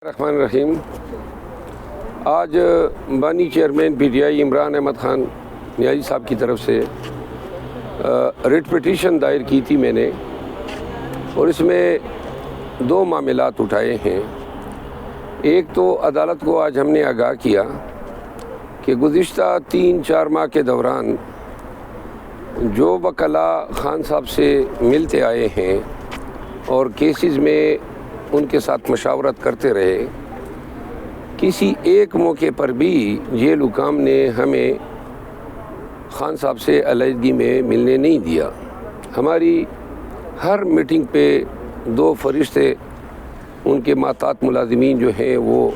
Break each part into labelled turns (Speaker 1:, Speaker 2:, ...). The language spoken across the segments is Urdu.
Speaker 1: الرحمن الرحیم۔ آج بانی chairman P T I Imran Ahmed Khan Niazi صاحب کی طرف سے ریٹ پٹیشن دائر کی تھی میں نے، اور اس میں دو معاملات اٹھائے ہیں۔ ایک تو عدالت کو آج ہم نے آگاہ کیا کہ گزشتہ 3-4 ماہ کے دوران جو وکلاء خان صاحب سے ملتے آئے ہیں اور کیسز میں ان کے ساتھ مشاورت کرتے رہے، کسی ایک موقع پر بھی جیل حکام نے ہمیں خان صاحب سے علیحدگی میں ملنے نہیں دیا۔ ہماری ہر میٹنگ پہ 2 فرشتے ان کے محتاط ملازمین جو ہیں وہ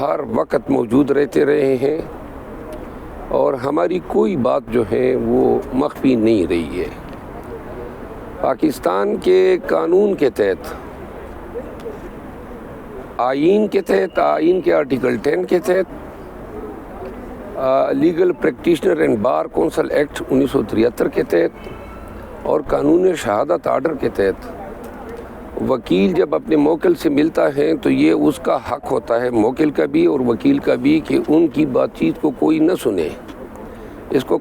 Speaker 1: ہر وقت موجود رہتے رہے ہیں، اور ہماری کوئی بات جو ہے وہ مخفی نہیں رہی ہے۔ پاکستان کے قانون کے تحت، آئین کے آرٹیکل 10 کے تحت، legal practitioner and bar council act 1973 کے تحت اور قانون شہادت آرڈر کے تحت وکیل جب اپنے موکل سے ملتا ہے تو یہ اس کا حق ہوتا ہے، موکل کا بھی اور وکیل کا بھی، کہ ان کی بات چیت کو کوئی نہ سنے۔ اس کو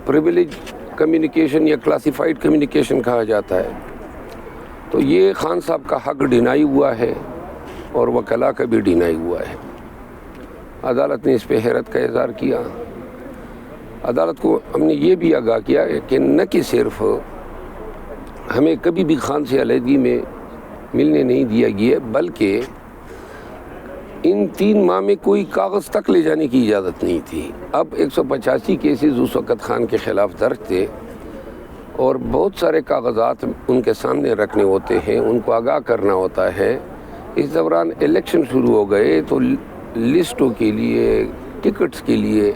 Speaker 1: پریویلیج کمیونیکیشن یا کلاسیفائڈ کمیونیکیشن کہا جاتا ہے۔ تو یہ خان صاحب کا حق ڈینائی ہوا ہے اور وکلاء کا بھی ڈینائی ہوا ہے۔ عدالت نے اس پہ حیرت کا اظہار کیا۔ عدالت کو ہم نے یہ بھی آگاہ کیا کہ نہ کہ صرف ہمیں کبھی بھی خان سے علیحدگی میں ملنے نہیں دیا گیا، بلکہ ان 3 ماہ میں کوئی کاغذ تک لے جانے کی اجازت نہیں تھی۔ اب 185 کیسز اس وقت خان کے خلاف درج تھے، اور بہت سارے کاغذات ان کے سامنے رکھنے ہوتے ہیں، ان کو آگاہ کرنا ہوتا ہے۔ اس دوران الیکشن شروع ہو گئے تو لسٹوں کے لیے، ٹکٹس کے لیے،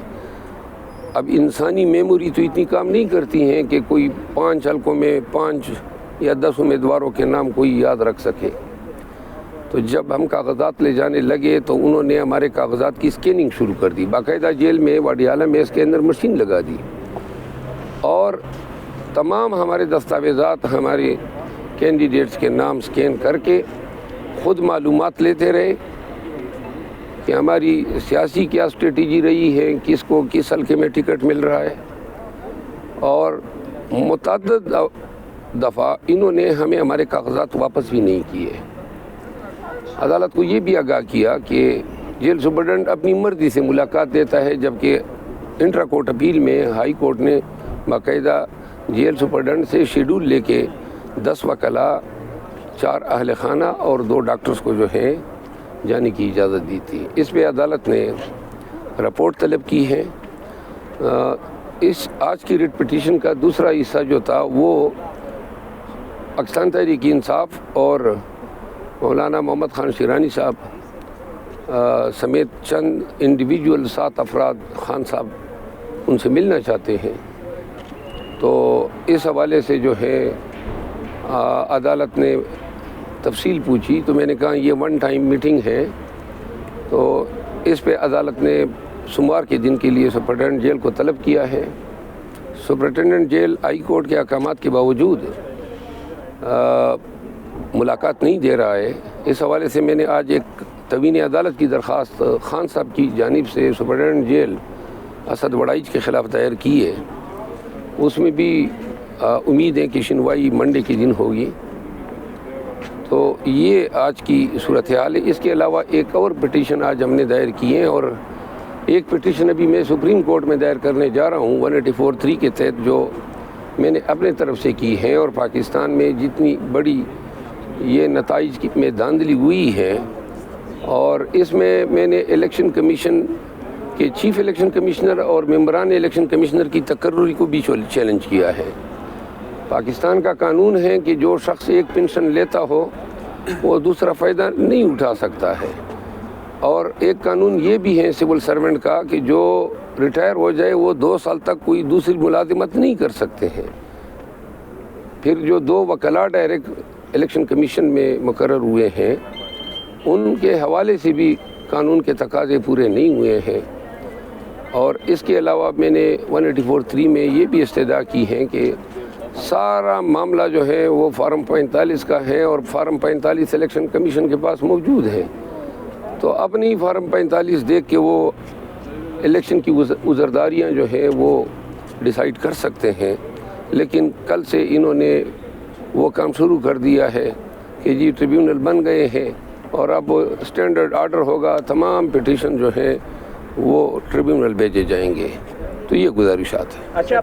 Speaker 1: اب انسانی میموری تو اتنی کام نہیں کرتی ہیں کہ کوئی 5 حلقوں میں 5 یا 10 امیدواروں کے نام کوئی یاد رکھ سکے۔ تو جب ہم کاغذات لے جانے لگے تو انہوں نے ہمارے کاغذات کی اسکیننگ شروع کر دی، باقاعدہ جیل میں واڈیالہ میں اس کے اندر مشین لگا دی، اور تمام ہمارے دستاویزات، ہمارے کینڈیڈیٹس کے نام اسکین کر کے خود معلومات لیتے رہے کہ ہماری سیاسی کیا اسٹریٹجی رہی ہے، کس کو کس حلقے میں ٹکٹ مل رہا ہے، اور متعدد دفعہ انہوں نے ہمیں ہمارے کاغذات واپس بھی نہیں کیے۔ عدالت کو یہ بھی آگاہ کیا کہ جیل سپرڈنٹ اپنی مرضی سے ملاقات دیتا ہے، جبکہ انٹرا کورٹ اپیل میں ہائی کورٹ نے باقاعدہ جیل سپرڈنٹ سے شیڈول لے کے 10 وکلاء، 4 اہل خانہ اور 2 ڈاکٹرز کو جو ہے جانے کی اجازت دی تھی۔ اس پہ عدالت نے رپورٹ طلب کی ہے۔ اس آج کی ریٹ پٹیشن کا دوسرا حصہ جو تھا وہ پاکستان تحریک انصاف اور مولانا محمد خان شیرانی صاحب سمیت چند انڈیویجول 7 افراد خان صاحب ان سے ملنا چاہتے ہیں۔ تو اس حوالے سے جو ہے عدالت نے تفصیل پوچھی، تو میں نے کہا یہ 1 ٹائم میٹنگ ہے، تو اس پہ عدالت نے سوموار کے دن کے لیے سپرنٹنڈنٹ جیل کو طلب کیا ہے۔ سپرنٹنڈنٹ جیل ہائی کورٹ کے احکامات کے باوجود ملاقات نہیں دے رہا ہے۔ اس حوالے سے میں نے آج ایک توین عدالت کی درخواست خان صاحب کی جانب سے سپرنٹنڈنٹ جیل اسد وڑائچ کے خلاف دائر کی ہے۔ اس میں بھی امید ہے کہ سنوائی منڈے کے دن ہوگی۔ تو یہ آج کی صورتحال ہے۔ اس کے علاوہ ایک اور پٹیشن آج ہم نے دائر کی ہے، اور ایک پٹیشن ابھی میں سپریم کورٹ میں دائر کرنے جا رہا ہوں 184(3) کے تحت، جو میں نے اپنے طرف سے کی ہے، اور پاکستان میں جتنی بڑی یہ نتائج میں دھاندلی ہوئی ہے، اور اس میں نے الیکشن کمیشن کے چیف الیکشن کمشنر اور ممبران الیکشن کمشنر کی تقرری کو بھی چیلنج کیا ہے۔ پاکستان کا قانون ہے کہ جو شخص ایک پنشن لیتا ہو وہ دوسرا فائدہ نہیں اٹھا سکتا ہے، اور ایک قانون یہ بھی ہے سول سرونٹ کا کہ جو ریٹائر ہو جائے وہ 2 سال تک کوئی دوسری ملازمت نہیں کر سکتے ہیں۔ پھر جو 2 وکلاء ڈائریکٹ الیکشن کمیشن میں مقرر ہوئے ہیں، ان کے حوالے سے بھی قانون کے تقاضے پورے نہیں ہوئے ہیں۔ اور اس کے علاوہ میں نے 184(3) میں یہ بھی استدعا کی ہے کہ سارا معاملہ جو ہے وہ فارم 45 کا ہے، اور فارم 45 الیکشن کمیشن کے پاس موجود ہے۔ تو اپنی فارم 45 دیکھ کے وہ الیکشن کی عذرداریاں جو ہیں وہ ڈیسائیڈ کر سکتے ہیں، لیکن کل سے انہوں نے وہ کام شروع کر دیا ہے کہ جی ٹریبیونل بن گئے ہیں اور اب اسٹینڈرڈ آرڈر ہوگا، تمام پٹیشن جو ہیں وہ ٹریبیونل بھیجے جائیں گے، تو یہ گزارشات ہیں۔
Speaker 2: اچھا